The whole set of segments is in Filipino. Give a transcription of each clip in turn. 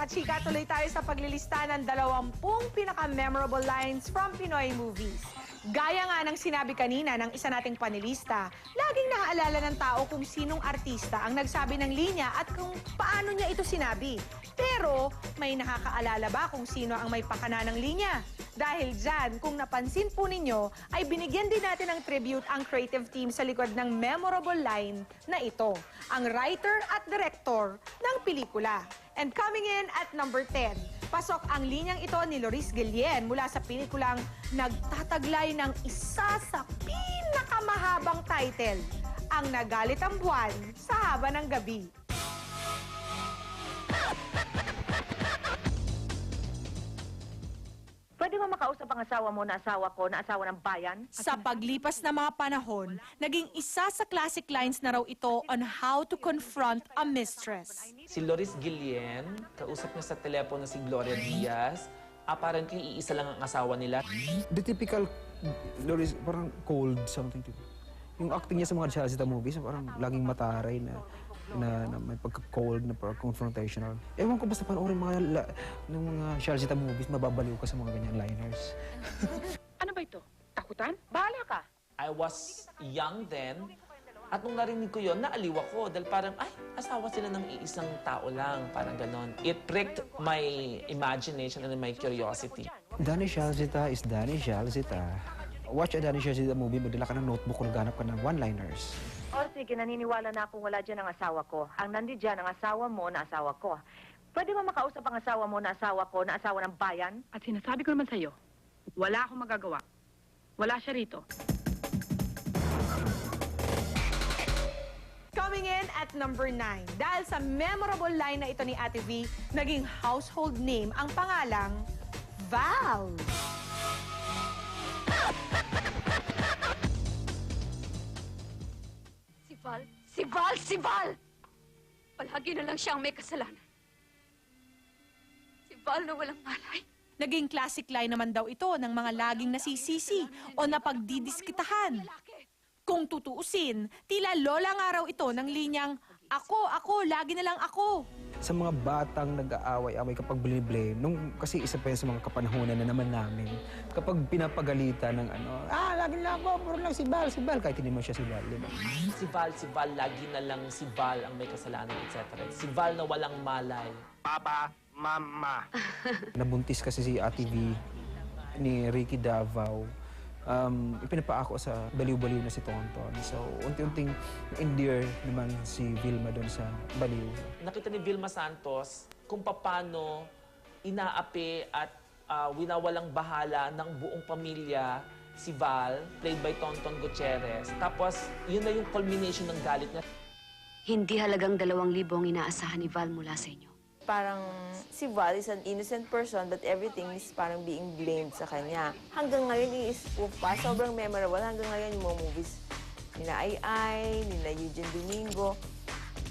kachika, tuloy tayo sa paglilista ng 20 pinaka-memorable lines from Pinoy movies. Gaya nga ng sinabi kanina ng isa nating panelista, laging naaalala ng tao kung sinong artista ang nagsabi ng linya at kung paano niya ito sinabi. Pero may nakakaalala ba kung sino ang may pakana ng linya? Dahil dyan, kung napansin po ninyo, ay binigyan din natin ng tribute ang creative team sa likod ng memorable line na ito, ang writer at director ng pelikula. And coming in at number 10, pasok ang linyang ito ni Loris Guillen mula sa pelikulang nagtataglay ng isa sa pinakamahabang title, Ang Nagalit ang Buwan sa Haba ng Gabi. Pwede mo makausap ang asawa mo na asawa ko, na asawa ng bayan? Sa paglipas na mga panahon, naging isa sa classic lines na raw ito on how to confront a mistress. Si Loris Guillen, kausap niya sa telepono si Gloria Diaz. Apparently, iisa lang ang asawa nila. The typical Loris, parang cold something. Yung acting niya sa mga Charles movies, parang laging mataray na may pagka-cold, na confrontational. Ewan ko, basta panoorin ng mga Charles movies, mababaliw ka sa mga ganyan liners. Ano ba ito? Takutan? Bahala ka. I was young then. At nung narinig ko yon, naaliw ako. Dahil parang, ay, asawa sila ng iisang tao lang. Parang ganon. It pricked my imagination and my curiosity. Danny Shalzita is Danny Shalzita. Watch a Danny Shalzita movie, magdala ka ng notebook kung naghanap ka ng one-liners. O sige, naniniwala na akong wala dyan ang asawa ko. Ang nandiyan ang asawa mo na asawa ko. Pwede mo makausap ang asawa mo na asawa ko, na asawa ng bayan? At sinasabi ko naman sa'yo, wala akong magagawa. Wala siya rito. Coming in at number 9, dahil sa memorable line na ito ni Ate V, naging household name ang pangalang Val. Si Val! Palagi na lang siyang may kasalanan. Si Val na walang malay. Naging classic line naman daw ito ng mga laging nasisisi o napagdidiskitahan. Kung tutuusin, tila lola nga raw ito ng linyang, ako, lagi na lang ako. Sa mga batang nag-aaway-away kapag blame, kasi isa pa yan sa mga kapanahonan na naman namin, kapag pinapagalitan ng lagi na lang ako, puro lang si Val, kahit hindi mo siya si Val, di ba? Si Val, lagi na lang si Val ang may kasalanan, etc. Si Val na walang malay. Papa, Mama. Nabuntis kasi si Ate V ni Ricky Davao. Ipinapaako sa baliw-baliw na si Tonton. So, unti-unting endear naman si Vilma doon sa baliw. Nakita ni Vilma Santos kung paano inaapi at winawalang bahala ng buong pamilya si Val, played by Tonton Gutierrez. Tapos, yun na yung culmination ng galit niya. Hindi halagang 2,000 ang inaasahan ni Val mula sa inyo. Parang si Val is an innocent person but everything is parang being blamed sa kanya. Hanggang ngayon, i-spoof pa. Sobrang memorable. Hanggang ngayon, yung mga movies nila Ai, nila Eugene Domingo.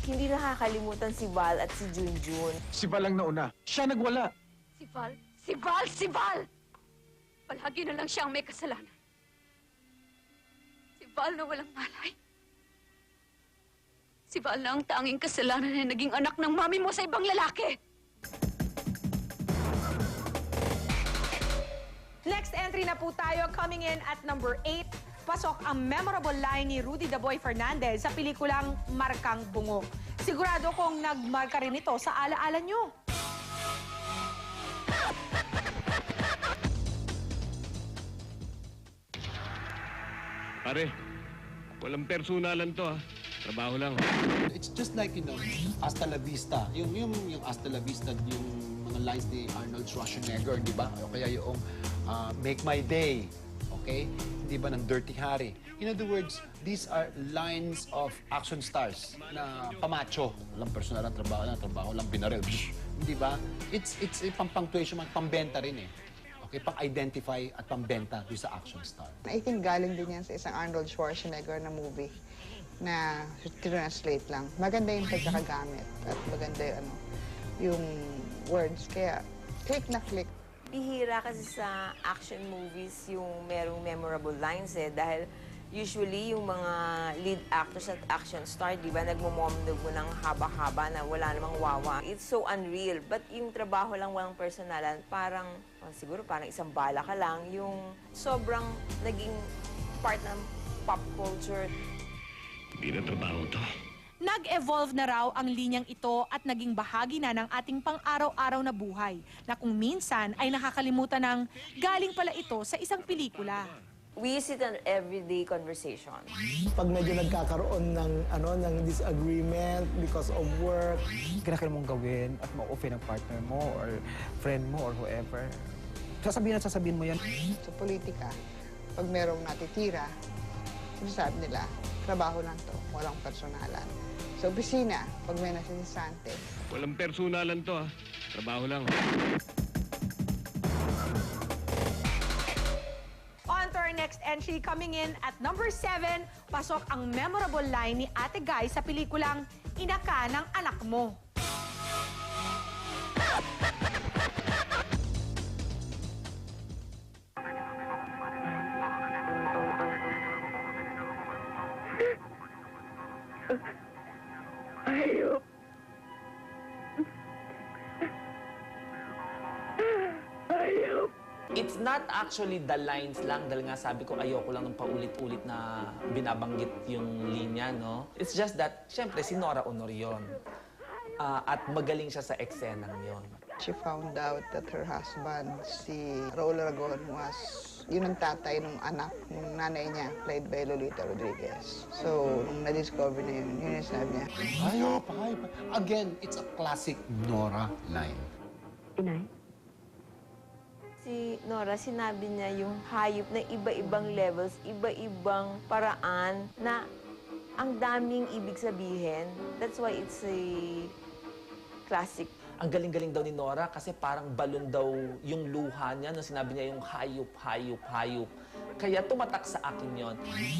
Hindi nakakalimutan si Val at si Junjun. Si Val ang nauna. Siya nagwala. Si Val! Palagi na lang siyang may kasalanan. Si Val na walang malay. Si Val na ang tanging kasalanan na naging anak ng mami mo sa ibang lalaki. Next entry na po tayo, coming in at number 8, pasok ang memorable line ni Rudy the Boy Fernandez sa pelikulang Markang Bungo. Sigurado kong nagmarka rin ito sa alaala nyo. Pare, walang personalan to, ha. Trabaho lang. It's just like, hasta la vista. Yung hasta la vista, yung mga lines ni Arnold Schwarzenegger, di ba? O kaya yung Make My Day, okay? Di ba, ng Dirty Harry. In other words, these are lines of action stars na pamacho. Walang personal ang trabaho lang binaril. Di ba? It's pang-punctuation, pambenta rin eh. Okay, pang-identify at pambenta doon sa action star. I think galing din yan sa isang Arnold Schwarzenegger na movie na translate lang. Maganda yung pagkakagamit at maganda yung words. Kaya, click na click. Bihira kasi sa action movies yung merong memorable lines dahil Usually, yung mga lead actors at action star, di ba, nagmumomdog mo ng haba-haba na wala namang wawa. It's so unreal. But yung trabaho lang walang personalan, parang, siguro parang isang bala ka lang, yung sobrang naging part ng pop culture. Hindi na trabaho to. Nag-evolve na raw ang linyang ito at naging bahagi na ng ating pang-araw-araw na buhay na kung minsan ay nakakalimutan ng galing pala ito sa isang pelikula. We use it in everyday conversation. Pag medyo nagkakaroon ng disagreement because of work, Kinakailangan mong gawin at ma-open ng partner mo or friend mo or whoever. Sasabihin mo yan. Sa politika, pag merong natitira, sinasabi nila, trabaho lang to, walang personalan. Sa opisina, pag may nasisante, Walang personalan to, trabaho lang. On to our next entry, coming in at number 7, pasok ang memorable line ni Ate Guy sa pelikulang Ina Ka ng Anak Mo. It's not actually the lines lang, dahil nga sabi ko ayoko lang ng paulit-ulit na binabanggit yung linya, no? It's just that, syempre, si Nora Honor yun. At magaling siya sa eksenang yun. she found out that her husband, si Raul Aragon, was yun ang tatay ng anak ng nanay niya, played by Lolita Rodriguez. So, nung na-discover na yun, yun yung sabi niya. Hayop. Again, it's a classic Nora line. Inay? Si Nora, sinabi niya yung hayop na iba-ibang levels, iba-ibang paraan na ang daming ibig sabihin. That's why it's a classic. Ang galing-galing daw ni Nora kasi parang balon daw yung luha niya nung sinabi niya yung hayop, hayop, hayop. Kaya tumatak sa akin yon.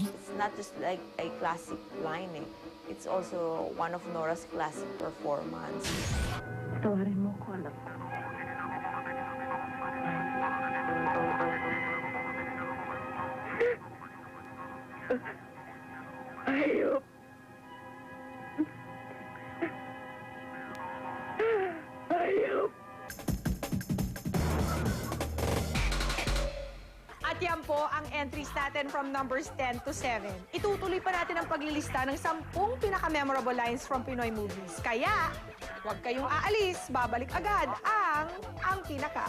It's not just like a classic line eh. It's also one of Nora's classic performance. Tawarin mo ko, anak. Ayop. Ayop. At yan po ang entries natin from numbers 10 to 7. Itutuloy pa natin ang paglilista ng 10 pinaka-memorable lines from Pinoy movies. Kaya, huwag kayong aalis, babalik agad ang Pinaka.